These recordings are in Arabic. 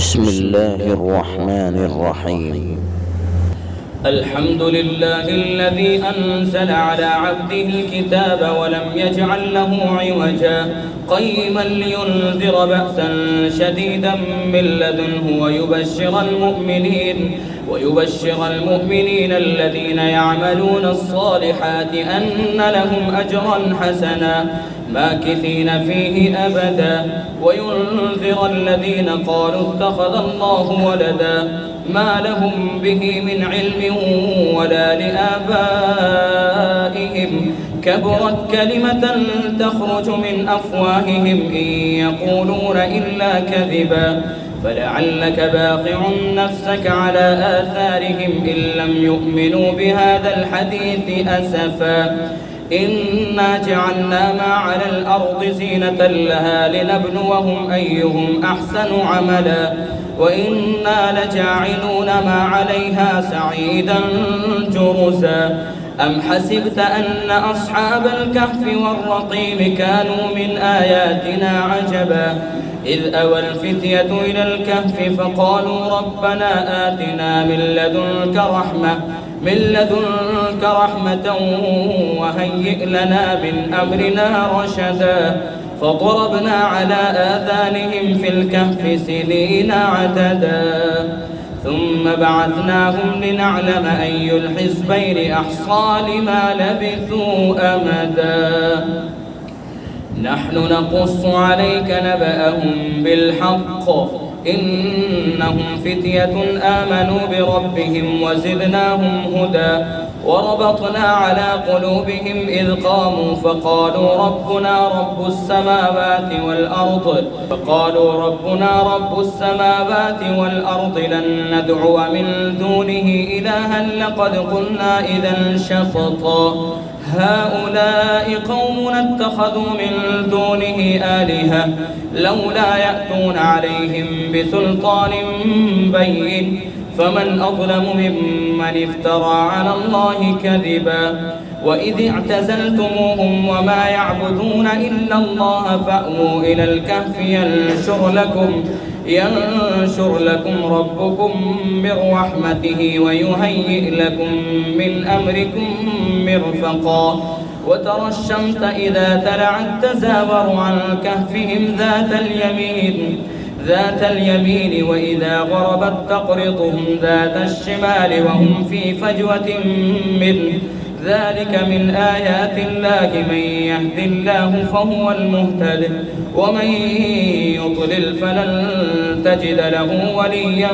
بسم الله الرحمن الرحيم. الحمد لله الذي أنزل على عبده الكتاب ولم يجعل له عوجا قيما لينذر بأسا شديدا من لدنه ويبشر المؤمنين الذين يعملون الصالحات أن لهم أجرا حسنا ماكثين فيه أبدا وينذر الذين قالوا اتخذ الله ولدا ما لهم به من علم ولا لآبائهم كبرت كلمة تخرج من أفواههم إن يقولون إلا كذبا فلعلك باخع نفسك على آثارهم إن لم يؤمنوا بهذا الحديث أسفا إنا جعلنا ما على الأرض زينة لها لنبلوهم أيهم أحسن عملا وإنا لجاعلون ما عليها سعيدا جرزا أم حسبت أن أصحاب الكهف والرقيم كانوا من آياتنا عجبا إذ أوى الفتية إلى الكهف فقالوا ربنا آتنا من لدنك رحمة وهيئ لنا من أمرنا رشدا فضربنا على آذانهم في الكهف سنين عددا ثم بعثناهم لنعلم أي الحزبين أحصى لما لبثوا أمدا نحن نقص عليك نبأهم بالحق إنهم فتية آمنوا بربهم وزدناهم هدى وربطنا على قلوبهم إذ قاموا فقالوا ربنا رب السماوات والأرض لن ندعو من دونه إلها لقد قلنا إذا شططا هؤلاء قومنا اتخذوا من دونه آلهة لولا يأتون عليهم بسلطان بين فمن أظلم ممن افترى على الله كذبا وإذ اعتزلتموهم وما يعبدون إلا الله فأووا إلى الكهف ينشر لكم ربكم من رحمته ويهيئ لكم من أمركم مرفقا وترى الشمس إذا طلعت تزاور عن كهفهم ذات اليمين وإذا غربت تقرضهم ذات الشمال وهم في فجوة منه ذلك من آيات الله من يهد الله فهو المهتد ومن يضلل فلن تجد له وليا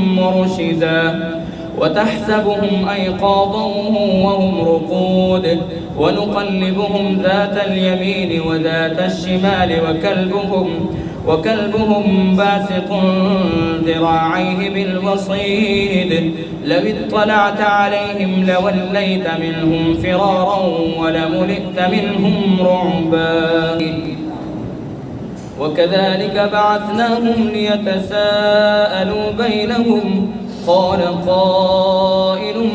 مرشدا وتحسبهم أيقاظا وهم رقود ونقلبهم ذات اليمين وذات الشمال وكلبهم باسط ذراعيه بالوصيد لو اطلعت عليهم لوليت منهم فرارا ولملئت منهم رعبا وكذلك بعثناهم ليتساءلوا بينهم قال قائل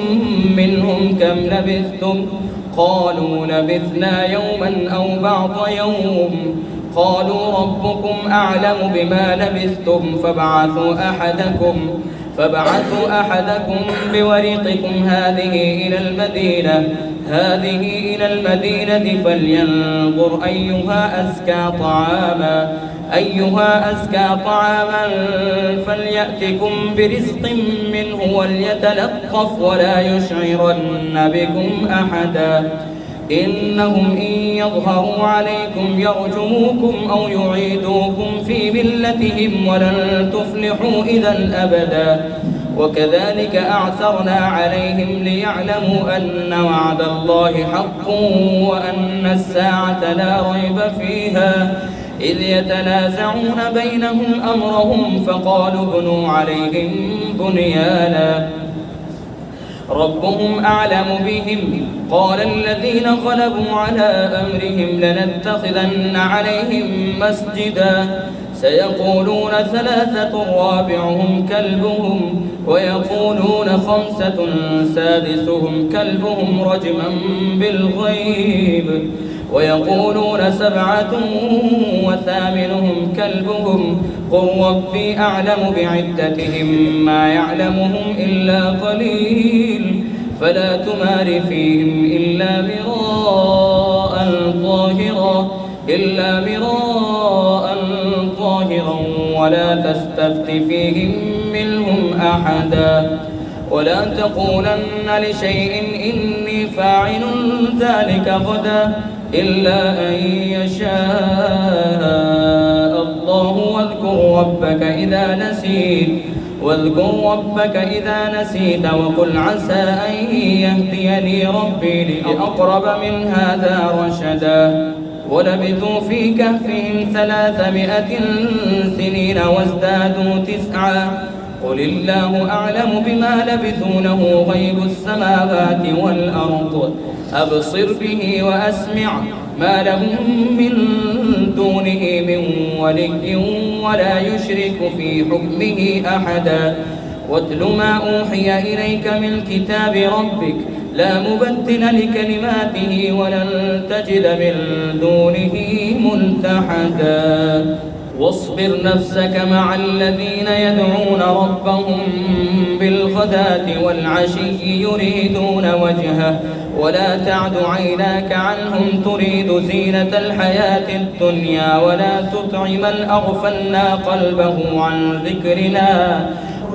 منهم كم لبثتم قالوا لبثنا يوما أو بعض يوم قالوا ربكم أعلم بما لبثتم فابعثوا أحدكم بورقكم هذه إلى المدينة فلينظر أيها أزكى طعاما فليأتكم برزق منه وليتلطف ولا يشعرن بكم أحدا إنهم إن يظهروا عليكم يرجموكم أو يعيدوكم في ملتهم ولن تفلحوا إذا أبدا وكذلك أعثرنا عليهم ليعلموا أن وعد الله حق وأن الساعة لا ريب فيها إذ يتنازعون بينهم أمرهم فقالوا ابنوا عليهم بنيانا ربهم أعلم بهم قال الذين غلبوا على أمرهم لنتخذن عليهم مسجدا سيقولون ثلاثة رابعهم كلبهم ويقولون خمسة سادسهم كلبهم رجما بالغيب ويقولون 7 وثامنهم كلبهم قل ربي أعلم بعدتهم ما يعلمهم إلا قليل فلا تمار فيهم إلا مراء ظاهرا ولا تستفت فيهم منهم أحدا ولا تقولن لشيء إني فاعل ذلك غدا إلا أن يشاء الله واذكر ربك إذا نسيت وقل عسى أن يهديني ربي لأقرب من هذا رشدا ولبثوا في كهفهم 300 سنين وازدادوا 9 قل الله أعلم بما لبثوا له غيب السماوات والأرض أبصر به وأسمع ما لهم من دونه من ولي ولا يشرك في حكمه أحدا واتل ما أوحي إليك من كتاب ربك لا مبدل لكلماته ولن تجد من دونه ملتحدا واصبر نفسك مع الذين يدعون ربهم بالغداة والعشي يريدون وجهه ولا تعد عيناك عنهم تريد زينة الحياة الدنيا ولا تطع من أغفلنا قلبه عن ذكرنا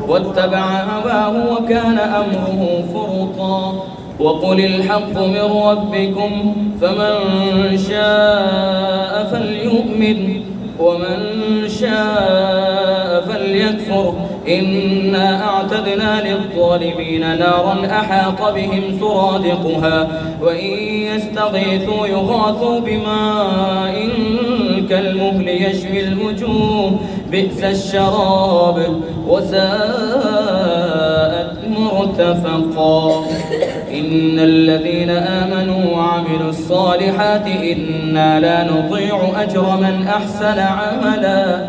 واتبع هواه وكان أمره فرطا وقل الحق من ربكم فمن شاء فليؤمن ومن شاء فليكفر إنا أعتدنا للظالمين نارا أحاط بهم سرادقها وإن يستغيثوا يغاثوا بماء كالمهل يشوي الوجوه بئس الشراب وساءت مرتفقا إن الذين آمنوا وعملوا الصالحات إنا لا نضيع أجر من أحسن عملا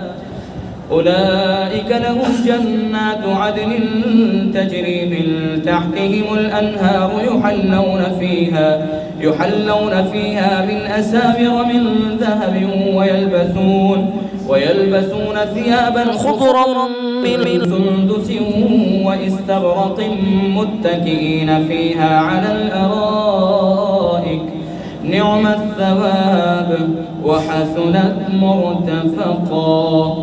أولئك لهم جنات عدن تجري من تحتهم الأنهار يحلون فيها من أساور من ذهب ويلبسون ثيابا خضرا من سندس واستبرق متكئين فيها على الأرائك نعم الثواب وحسنت مرتفقا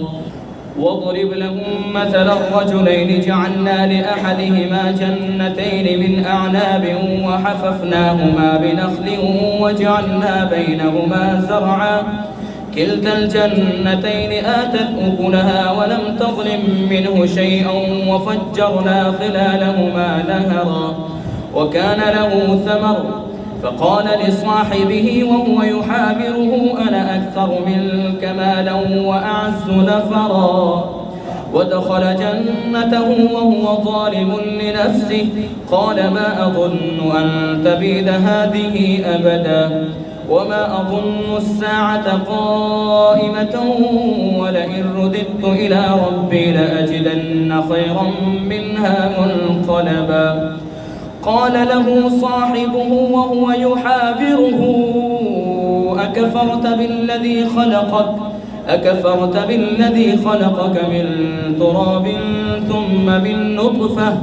واضرب لهم مثل الرجلين جعلنا لأحدهما جنتين من أعناب وحففناهما بنخل وجعلنا بينهما زرعا كلتا الجنتين آتت أكلها ولم تظلم منه شيئا وفجرنا خلالهما نهرا وكان له ثمر فقال لصاحبه وهو يحاوره أنا أكثر منك مالا وأعز نفرا ودخل جنته وهو ظالم لنفسه قال ما أظن أن تبيد هذه أبدا وما أظن الساعة قائمة ولئن رددت إلى ربي لأجدن خيرا منها منقلبا قال له صاحبه وهو يحاوره أكفرت بالذي خلقك من تراب ثم من نطفة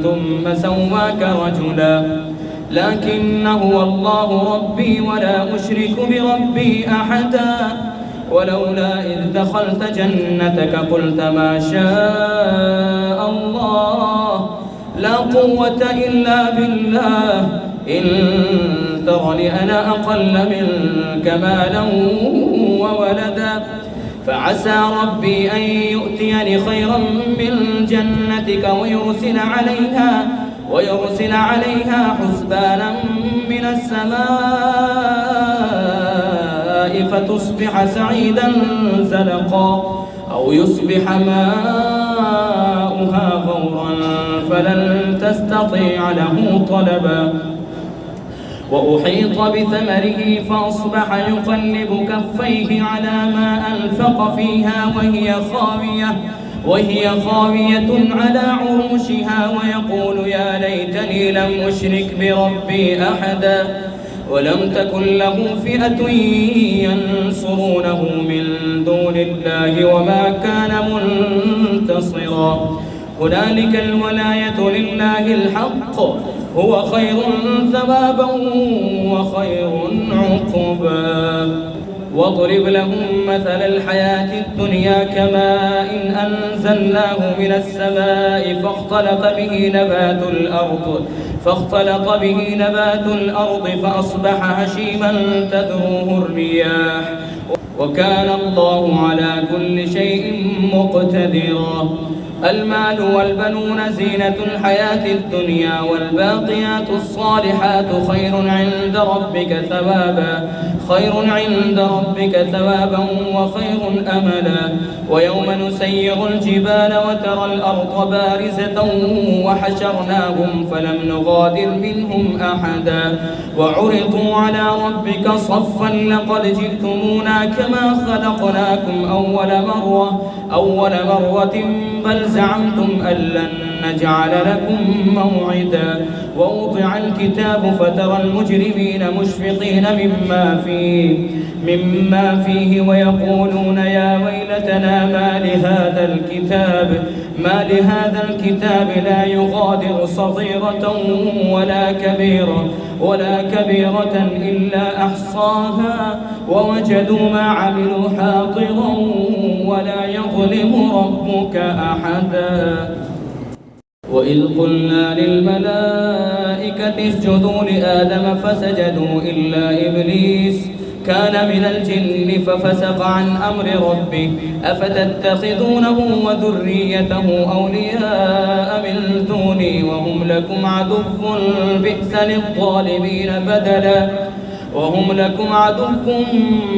ثم سواك رجلا لكن هو الله ربي ولا أشرك بربي أحدا ولولا إذ دخلت جنتك قلت ما شاء الله لا قوة إلا بالله إن ترني أنا أقل منك مالا وولدا فعسى ربي أن يؤتيني خيرا من جنتك ويرسل عليها حسبانا من السماء فتصبح سعيدا زلقا أو يصبح ماؤها غورا فلن تستطيع له طلبا وأحيط بثمره فأصبح يقلب كفيه على ما أنفق فيها وهي خاوية على عروشها ويقول يا ليتني لم أشرك بربي أحدا ولم تكن له فئة ينصرونه من دون الله وما كان منتصرا هنالك الولاية لله الحق هو خير ثوابا وخير عقبا واضرب لهم مثل الحياة الدنيا كماء إن أنزلناه من السماء فاختلط به نبات الأرض فأصبح هشيما تذروه الرياح وكان الله على كل شيء مقتدرا المال والبنون زينة الحياة الدنيا والباقيات الصالحات خير عند ربك ثوابا وخير أملا ويوم نسير الجبال وترى الأرض بارزة وحشرناهم فلم نغادر منهم أحدا وعرضوا على ربك صفا لقد جئتمونا كما خلقناكم أول مرة بل زعمتم أن لن نجعل لكم موعدا ووضع الكتاب فترى المجرمين مشفقين مما فيه ويقولون يا ويلتنا ما لهذا الكتاب لا يغادر صغيرة ولا كبيرة إلا أحصاها ووجدوا ما عملوا حاضرا ولا يظلم ربك أحدا وإذ قلنا للملائكة اسجدوا لآدم فسجدوا إلا إبليس كان من الجن ففسق عن أمر ربه أفتتخذونه وذريته أولياء من دوني وهم لكم عدو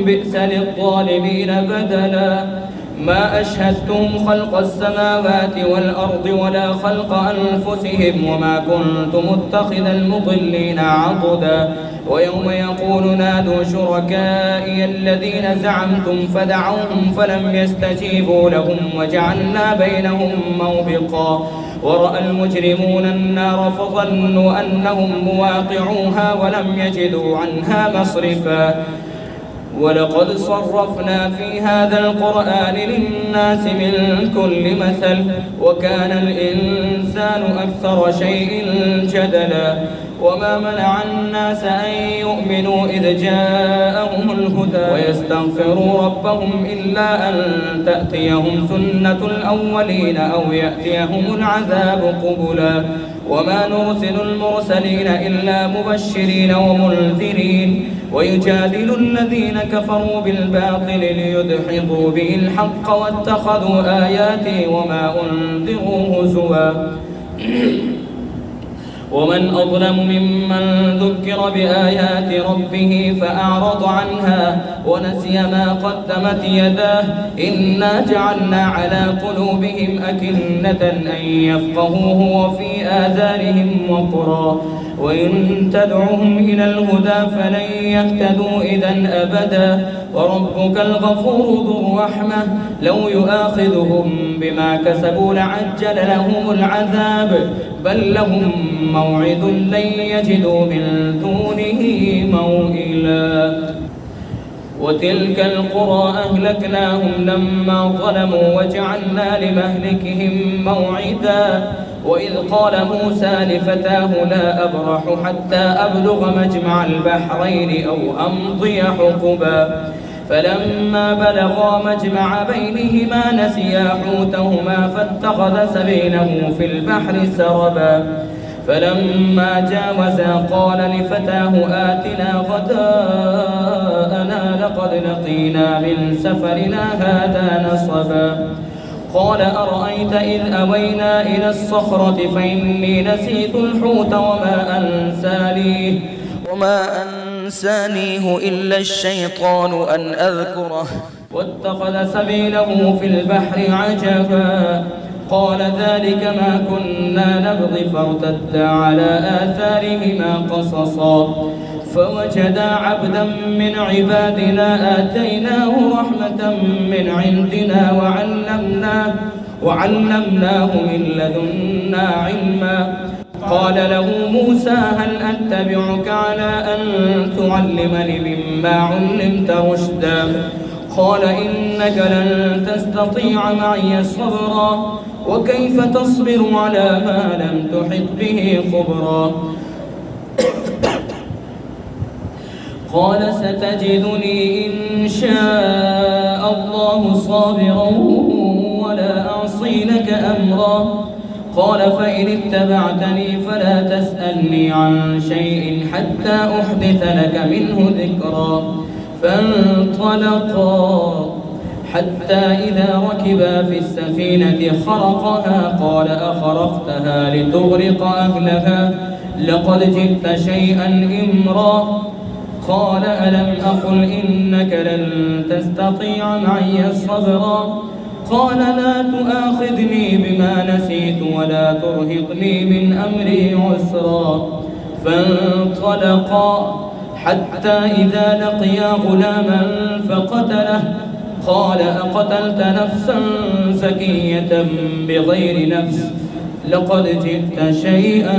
بئس للظالمين بدلا ما أشهدتم خلق السماوات والأرض ولا خلق أنفسهم وما كنت متخذ المضلين عضدا ويوم يقول نادوا شركائي الذين زعمتم فدعوهم فلم يستجيبوا لهم وجعلنا بينهم موبقا ورأى المجرمون النار فظنوا أنهم مواقعوها ولم يجدوا عنها مصرفا ولقد صرفنا في هذا القرآن للناس من كل مثل وكان الإنسان أكثر شيء جدلا وما منع الناس أن يؤمنوا إذ جاءهم الهدى ويستغفروا ربهم إلا أن تأتيهم سنة الأولين أو يأتيهم العذاب قبلا وما نرسل المرسلين إلا مبشرين ومنذرين ويجادل الذين كفروا بالباطل ليدحضوا به الحق واتخذوا آياتي وما أنذروا هزوا ومن أظلم ممن ذكر بآيات ربه فأعرض عنها ونسي ما قدمت يداه إنا جعلنا على قلوبهم أكنة أن يفقهوه وفي آذانهم وقرا وإن تدعوهم إلى الهدى فلن يهتدوا إذا أبدا وربك الغفور ذو الرحمة لو يؤاخذهم بما كسبوا لعجل لهم العذاب بل لهم موعد لن يجدوا من دونه موئلا وتلك القرى أهلكناهم لما ظلموا وجعلنا لمهلكهم موعدا وإذ قال موسى لفتاه لا أبرح حتى أبلغ مجمع البحرين أو أمضي حقبا فلما بلغا مجمع بينهما نسيا حوتهما فاتخذ سبيله في البحر سربا فلما جاوزا قال لفتاه آتنا غداءنا لقد لقينا من سفرنا هذا نصبا قال أرأيت إذ أوينا إلى الصخرة فإني نسيت الحوت وما أنسانيه إلا الشيطان أن أذكره واتخذ سبيله في البحر عجبا قال ذلك ما كنا نبغي فارتدا على آثارهما قصصا فوجدا عبدا من عبادنا آتيناه رحمة من عندنا وعلمناه من لدنا علما. قال له موسى هل أتبعك على أن تعلمني مما علمت رشدا؟ قال إنك لن تستطيع معي صبرا وكيف تصبر على ما لم تحط به خبرا؟ قال ستجدني إن شاء الله صابرا ولا أعصي لك أمرا. قال فإن اتبعتني فلا تسألني عن شيء حتى أحدث لك منه ذكرا. فانطلقا حتى إذا ركبا في السفينة خرقها قال أخرقتها لتغرق أهلها لقد جئت شيئا إمرا. قال ألم أقل إنك لن تستطيع معي صبرا؟ قال لا تؤاخذني بما نسيت ولا ترهقني من أمري عسرا. فانطلقا حتى إذا لقيا غلاما فقتله. قال أقتلت نفسا زكية بغير نفس لقد جئت شيئا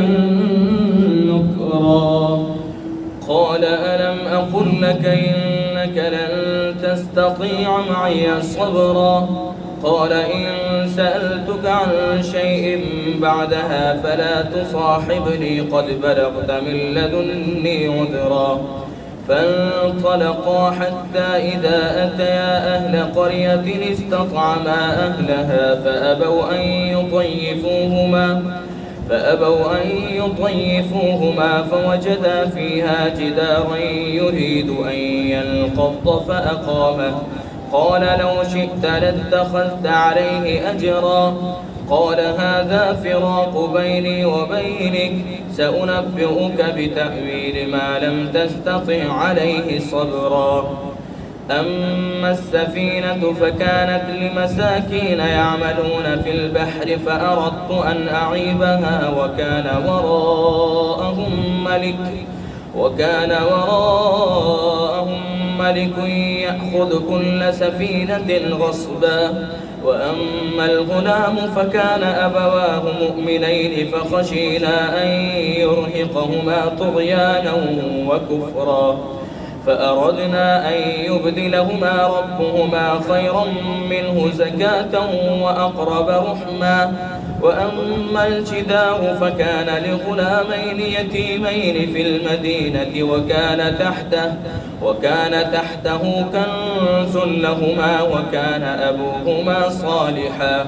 نكرا. قال ألم أقل لك إنك لن تستطيع معي صبرا؟ قال إن سألتك عن شيء بعدها فلا تصاحبني قد بلغت من لدني عذرا. فانطلقا حتى إذا أتيا أهل قرية استطعما أهلها فأبوا أن يضيفوهما فوجدا فيها جدارا يريد أن ينقض فأقامه. قال لو شئت لاتخذت عليه أجرا. قال هذا فراق بيني وبينك سأنبئك بتأويل ما لم تستطع عليه صبرا. أما السفينة فكانت لمساكين يعملون في البحر فأردت أن أعيبها وكان وراءهم ملك يأخذ كل سفينة غصبا. وأما الغلام فكان أبواه مؤمنين فخشينا أن يرهقهما طغيانا وكفرا. فأردنا أن يبدلهما ربهما خيرا منه زكاة وأقرب رحما. وأما الجدار فكان لغلامين يتيمين في المدينة وكان تحته كنز لهما وكان أبوهما صالحا.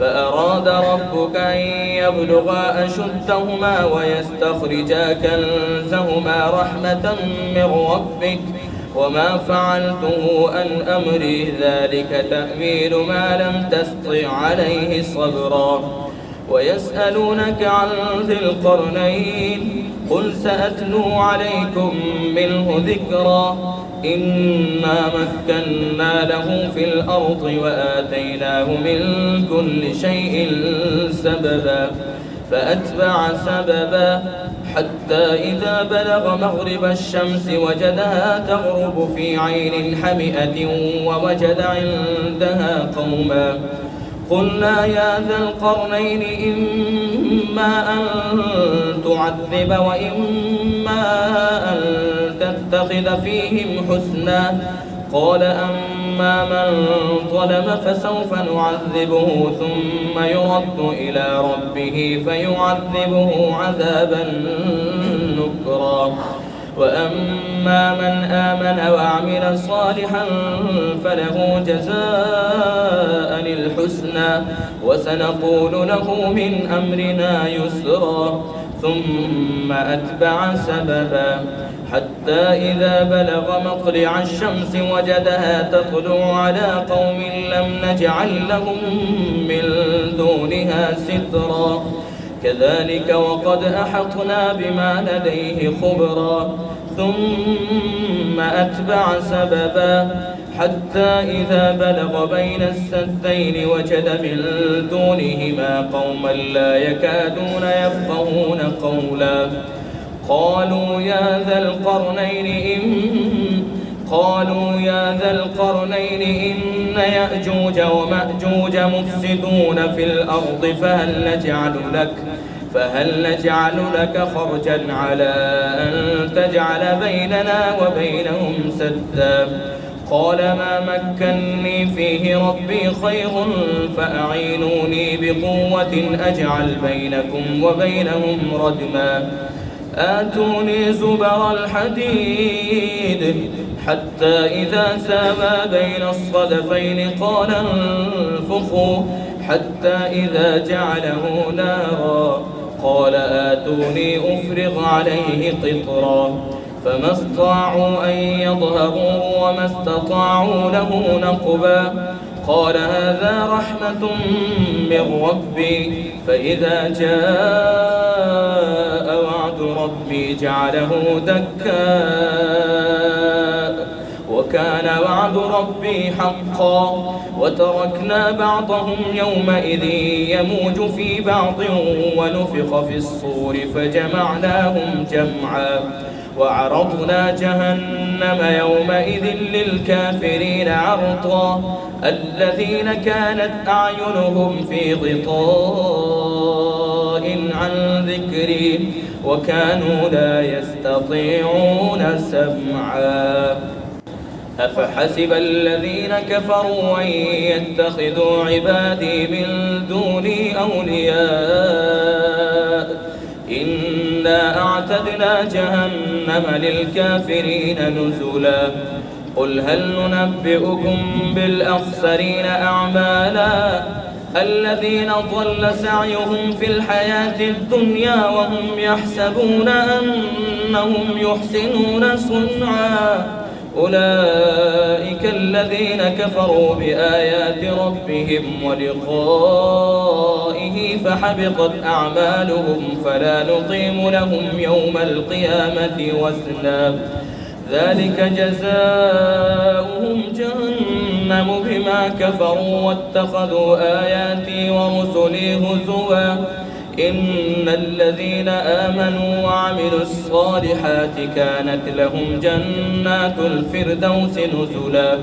فأراد ربك أن يبلغا أشدهما ويستخرجا كنزهما رحمة من ربك وما فعلته عن أمري ذلك تأويل ما لم تستطع عليه صبرا. ويسألونك عن ذي القرنين قل سأتلو عليكم منه ذكرا. إنا مكنا له في الأرض وآتيناه من كل شيء سببا. فأتبع سببا حتى إذا بلغ مغرب الشمس وجدها تغرب في عين حمئة ووجد عندها قوما. قلنا يا ذا القرنين إما أن تعذب وإما أن تتخذ فيهم حسنا. قال أما من ظلم فسوف نعذبه ثم يرد إلى ربه فيعذبه عذابا نكرا. وأما من آمن وعمل صالحا فله جزاء الحسنى وسنقول له من أمرنا يسرا. ثم أتبع سببا حتى إذا بلغ مطلع الشمس وجدها تطلع على قوم لم نجعل لهم من دونها سترا. كذلك وقد أحطنا بما لديه خبرا. ثم أتبع سببا حتى إذا بلغ بين السدين وجد من دونهما قوما لا يكادون يفقهون قولا. قالوا يا ذا القرنين قالوا يا ذا القرنين إن يأجوج ومأجوج مفسدون في الأرض فهل نجعل لك خرجا على أن تجعل بيننا وبينهم سدا قال ما مكني فيه ربي خير فأعينوني بقوة أجعل بينكم وبينهم ردما آتوني زبر الحديد حتى إذا ساوى بين الصدفين قال انفخوا حتى إذا جعله نارا قال آتوني أفرغ عليه قطرا فما استطاعوا أن يظهروا وما استطاعوا له نقبا قال هذا رحمة من ربي فإذا جاء وعد ربي جعله دكاء وكان وعد ربي حقا وتركنا بعضهم يومئذ يموج في بعض ونفخ في الصور فجمعناهم جمعا وعرضنا جهنم يومئذ للكافرين عرضا الذين كانت أعينهم في غطاء عن ذكري وكانوا لا يستطيعون سمعا أفحسب الذين كفروا أن يتخذوا عبادي من دوني أولياء إنا أعتدنا جهنم للكافرين نزلا قل هل ننبئكم بالأخسرين أعمالا الذين ضل سعيهم في الحياة الدنيا وهم يحسبون أنهم يحسنون صنعا أولئك الذين كفروا بآيات ربهم ولقائه فحبطت أعمالهم فلا نقيم لهم يوم القيامة وزنا ذلك جزاؤهم جهنم بما كفروا واتخذوا آياتي ورسلي هزوا إن الذين آمنوا وعملوا الصالحات كانت لهم جنات الفردوس نزلا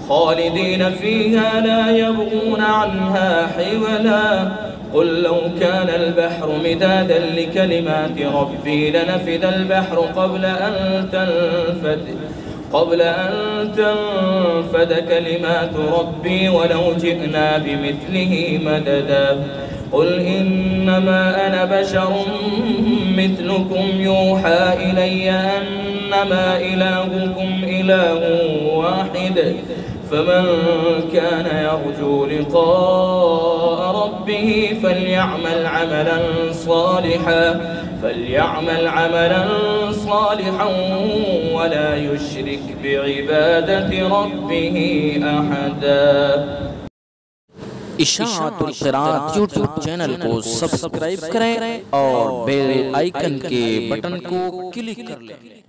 خالدين فيها لا يبغون عنها حولا قل لو كان البحر مدادا لكلمات ربي لنفد البحر قبل أن تنفد كلمات ربي ولو جئنا بمثله مددا قل إنما أنا بشر مثلكم يوحى إلي أنما إلهكم إله واحد فمن كان يرجو لقاء ربه فليعمل عملا صالحا ولا يشرك بعبادة ربه أحدا इशाअतुल क़िराअत YouTube channel को सब्सक्राइब करें और बेल आइकन के बटन को क्लिक कर लें।